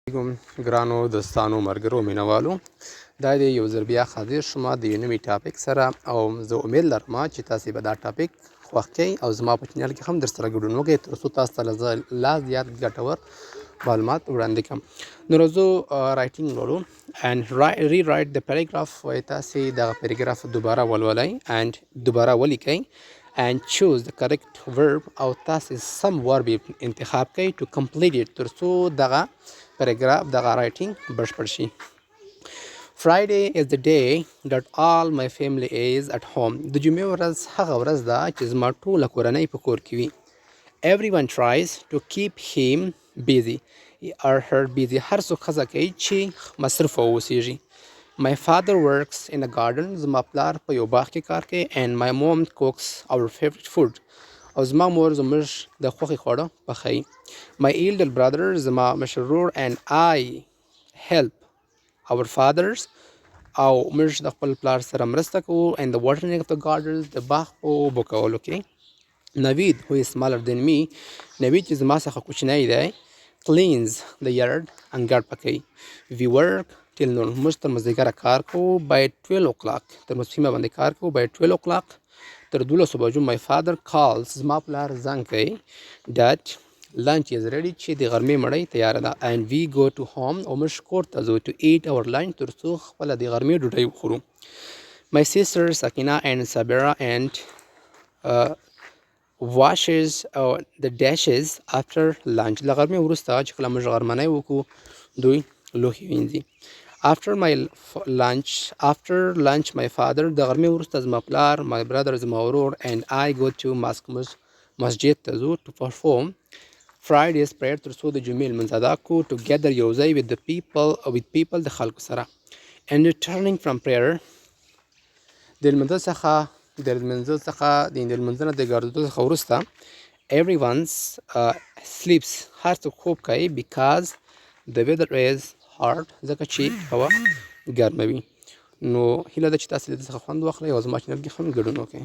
علیکم ګرانو دوستانو ملګرو مینوالو دا د یو ځل بیا حاضر شوم د یو نوي ټاپک سره او زه امید لرم چې تاسې به دا ټاپک خوښ کړئ او زما په چینل کې هم درسره ګډون وکړئ تر څو تاسو ته لا زیات ګټور معلومات وړاندې کړم. نو راځو رایټینګ لولو and rewrite the paragraph. وایي تاسې دغه پیراګراف دوباره ولولئ and دوباره ولیکئ and choose the correct verb او تاسې سم verb انتخاب کړئ to complete it تر څو دغه paragraph دغه writing بشپړ شي. Friday is the day that all my family is at home. د جمعې ورځ هغه ورځ ده چې زما ټوله کورنۍ په کور کې وي. Everyone tries to keep him busy or her busy. هر څوک هڅه کوي چې مصروفه واوسیږي. My father works in a garden. زما پلار په یو باغ کې کار کوي and my mom cooks our favorite food. او زما مور زموږ د خوښې خواړه پخوي. My elder brother زما مشر ورور and I help our fathers او موږ د خپل پلار سره مرسته کوو and the watering of the gardens د باغ په اوبو کولو کې. Naveed who is smaller than me نوید چې زما څخه کوچنی دی cleans the yard انګړ پاکوي. We work till noon موږ تر مازدیګره کار کوو by 12 o'clock تر ماسپښینه باندې کار کوو by 12 o'clock تر 12 بجو. My father calls زما پلار زنګ کوي that lunch is ready چې د غرمې مړۍ تیاره ده and we go to home او موږ کور ته ځو to eat our lunch تر څو خپله د غرمې ډوډۍ وخورو. My sisters Sakina and Sabira and washes the dishes after lunch. له غرمې وروسته چې کله موږ غرمنۍ وکړو دوی لوښي وینځي. After lunch my father د غرمې وروسته زما پلار my brother زما ورور and I go to مسجد ته ځو to perform Friday's prayer تر څو د جمعې لمونځ ادا کړو together یو ځای with people د خلکو سره. And returning from prayer د لمونځه نه د ګرځېدو څخه وروسته everyone sleeps هر څوک خوب کوي because the weather is hot ځکه چې هوا ګرمه وي. نو هیله ده چې تاسې د دې څخه خوند واخلئ او زما چینل کې هم ګډون وکړئ.